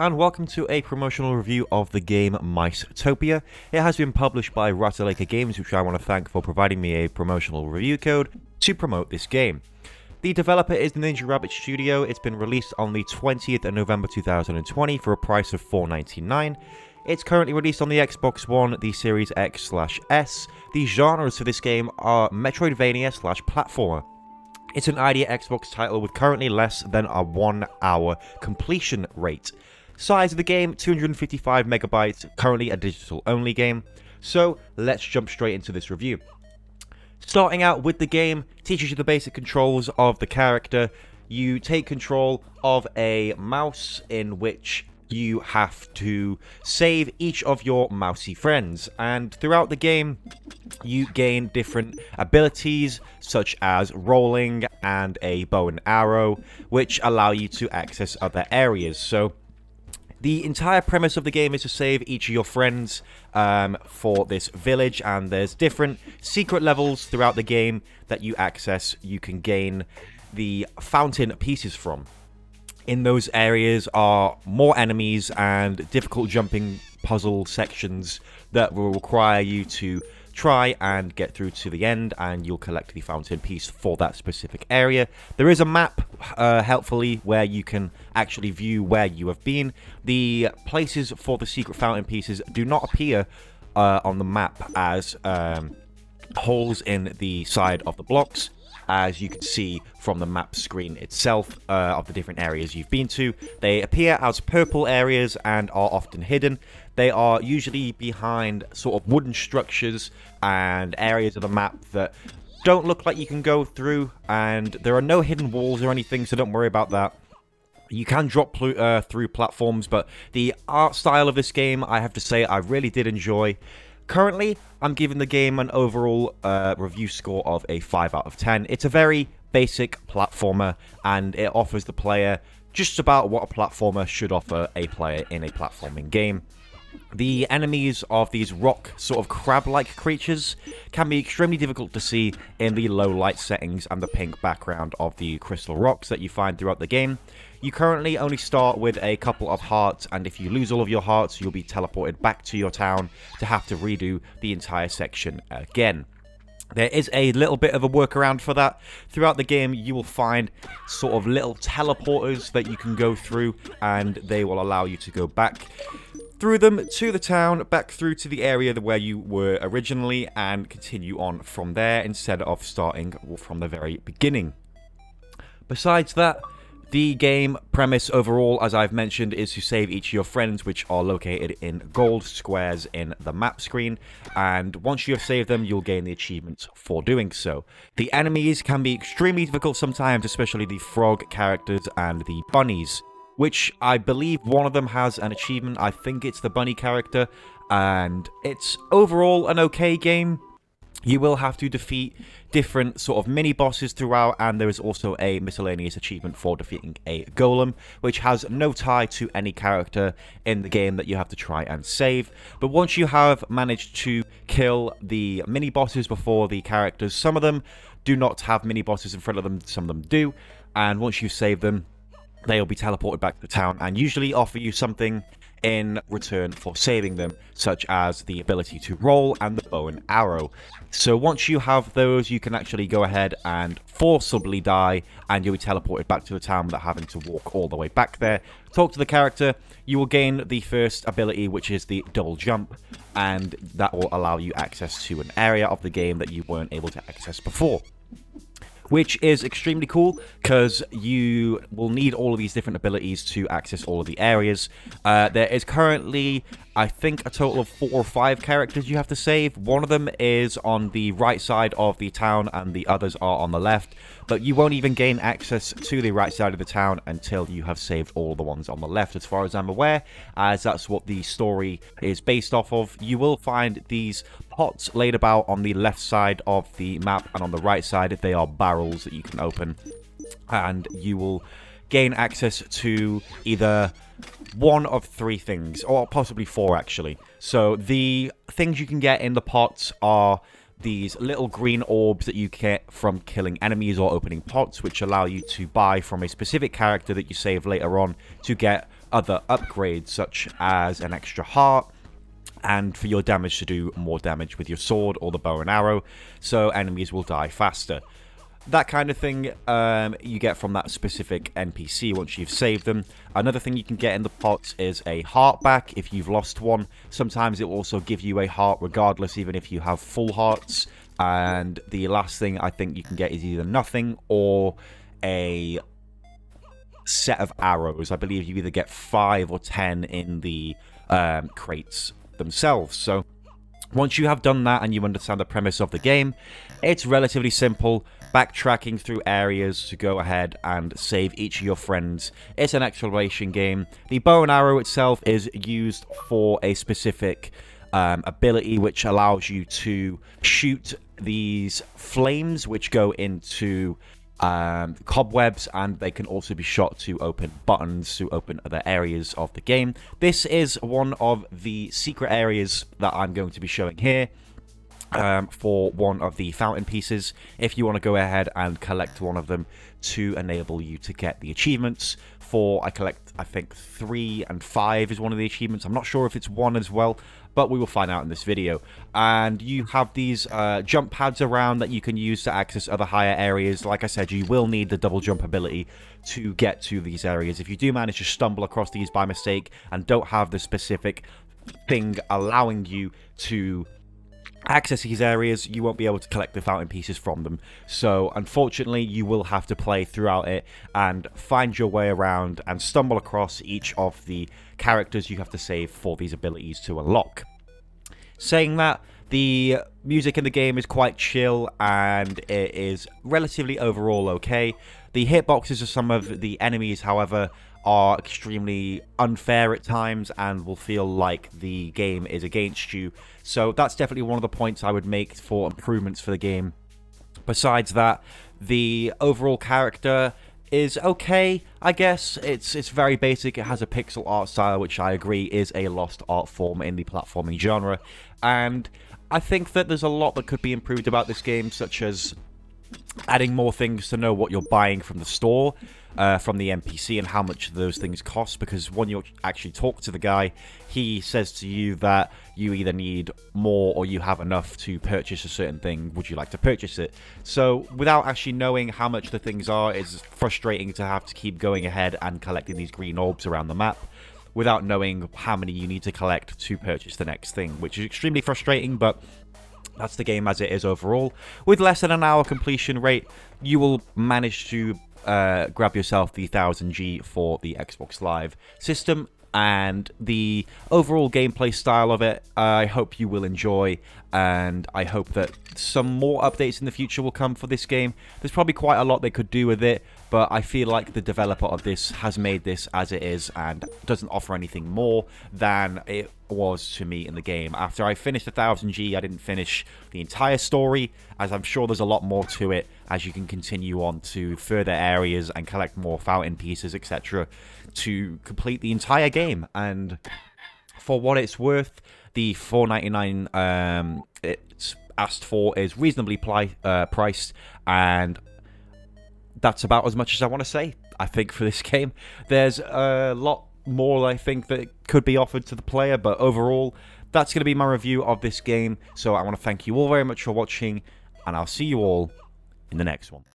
and welcome to a promotional review of the game Micetopia. It has been published by Ratalaika Games, which I want to thank for providing me a promotional review code to promote this game. The developer is the Ninja Rabbit Studio. It's been released on the 20th of November 2020 for a price of $4.99. It's currently released on the Xbox One, the Series X/S. The genres for this game are Metroidvania/platformer. It's an ID Xbox title with currently less than a 1 hour completion rate. Size of the game, 255 megabytes, currently a digital only game. So let's jump straight into this review. Starting out with the game, teaches you the basic controls of the character. You take control of a mouse in which you have to save each of your mousy friends, and throughout the game you gain different abilities such as rolling and a bow and arrow, which allow you to access other areas. So the entire premise of the game is to save each of your friends for this village, and there's different secret levels throughout the game that you access. You can gain the fountain pieces from. In those areas are more enemies and difficult jumping puzzle sections that will require you to try and get through to the end, and you'll collect the fountain piece for that specific area. There is a map, helpfully, where you can actually view where you have been. The places for the secret fountain pieces do not appear on the map as holes in the side of the blocks, as you can see from the map screen itself of the different areas you've been to. They appear as purple areas and are often hidden. They are usually behind sort of wooden structures and areas of the map that don't look like you can go through, and there are no hidden walls or anything, so don't worry about that. You can drop through platforms, but the art style of this game, I have to say, I really did enjoy. Currently, I'm giving the game an overall review score of a 5 out of 10. It's a very basic platformer, and it offers the player just about what a platformer should offer a player in a platforming game. The enemies of these rock sort of crab-like creatures can be extremely difficult to see in the low light settings and the pink background of the crystal rocks that you find throughout the game. You currently only start with a couple of hearts, and if you lose all of your hearts, you'll be teleported back to your town to have to redo the entire section again. There is a little bit of a workaround for that. Throughout the game, you will find sort of little teleporters that you can go through, and they will allow you to go back through them to the town, back through to the area where you were originally, and continue on from there instead of starting from the very beginning. Besides that, the game premise overall, as I've mentioned, is to save each of your friends, which are located in gold squares in the map screen, and once you have saved them, you'll gain the achievements for doing so. The enemies can be extremely difficult sometimes, especially the frog characters and the bunnies, which I believe one of them has an achievement. I think it's the bunny character, and it's overall an okay game. You will have to defeat different sort of mini-bosses throughout, and there is also a miscellaneous achievement for defeating a golem, which has no tie to any character in the game that you have to try and save. But once you have managed to kill the mini-bosses before the characters, some of them do not have mini-bosses in front of them, some of them do, and once you save them, they'll be teleported back to the town and usually offer you something in return for saving them, such as the ability to roll and the bow and arrow. So once you have those, you can actually go ahead and forcibly die, and you'll be teleported back to the town without having to walk all the way back there. Talk to the character. You will gain the first ability, which is the double jump, and that will allow you access to an area of the game that you weren't able to access before, which is extremely cool because you will need all of these different abilities to access all of the areas. There is currently, I think, a total of 4 or 5 characters you have to save. One of them is on the right side of the town and the others are on the left, but you won't even gain access to the right side of the town until you have saved all the ones on the left, as far as I'm aware, as that's what the story is based off of. You will find these pots laid about on the left side of the map, and on the right side they are barrels that you can open, and you will gain access to either one of 3 things, or possibly 4 actually. So the things you can get in the pots are these little green orbs that you get from killing enemies or opening pots, which allow you to buy from a specific character that you save later on to get other upgrades such as an extra heart, and for your damage to do more damage with your sword or the bow and arrow, so enemies will die faster. That kind of thing you get from that specific NPC once you've saved them. Another thing you can get in the pots is a heart back if you've lost one. Sometimes it will also give you a heart regardless, even if you have full hearts. And the last thing I think you can get is either nothing or a set of arrows. I believe you either get 5 or 10 in the crates themselves. So once you have done that and you understand the premise of the game, it's relatively simple. Backtracking through areas to go ahead and save each of your friends. It's an exploration game. The bow and arrow itself is used for a specific ability which allows you to shoot these flames which go into cobwebs, and they can also be shot to open buttons to open other areas of the game. This is one of the secret areas that I'm going to be showing here. For one of the fountain pieces, if you want to go ahead and collect one of them to enable you to get the achievements. I think 3 and 5 is one of the achievements. I'm not sure if it's 1 as well, but we will find out in this video. And you have these jump pads around that you can use to access other higher areas. Like I said, you will need the double jump ability to get to these areas. If you do manage to stumble across these by mistake and don't have the specific thing allowing you to access these areas, you won't be able to collect the fountain pieces from them. So unfortunately, you will have to play throughout it and find your way around and stumble across each of the characters you have to save for these abilities to unlock. Saying that, the music in the game is quite chill and it is relatively overall okay. The hitboxes of some of the enemies, however, are extremely unfair at times and will feel like the game is against you. So that's definitely one of the points I would make for improvements for the game. Besides that, the overall character is okay, I guess. It's very basic. It has a pixel art style, which I agree is a lost art form in the platforming genre. And I think that there's a lot that could be improved about this game, such as adding more things to know what you're buying from the store, from the NPC, and how much those things cost, because when you actually talk to the guy, he says to you that you either need more or you have enough to purchase a certain thing. Would you like to purchase it? So without actually knowing how much the things are, it's frustrating to have to keep going ahead and collecting these green orbs around the map without knowing how many you need to collect to purchase the next thing, which is extremely frustrating, but that's the game as it is overall. With less than an hour completion rate, you will manage to grab yourself the 1000G for the Xbox Live system, and the overall gameplay style of it, I hope you will enjoy, and I hope that some more updates in the future will come for this game. There's probably quite a lot they could do with it, but I feel like the developer of this has made this as it is and doesn't offer anything more than it was to me in the game. After I finished the 1000G, I didn't finish the entire story, as I'm sure there's a lot more to it as you can continue on to further areas and collect more fountain pieces, etc., to complete the entire game. And for what it's worth, the $4.99 it's asked for is reasonably priced, and that's about as much as I want to say, I think, for this game. There's a lot more, I think, that could be offered to the player, but overall, that's going to be my review of this game. So I want to thank you all very much for watching, and I'll see you all in the next one.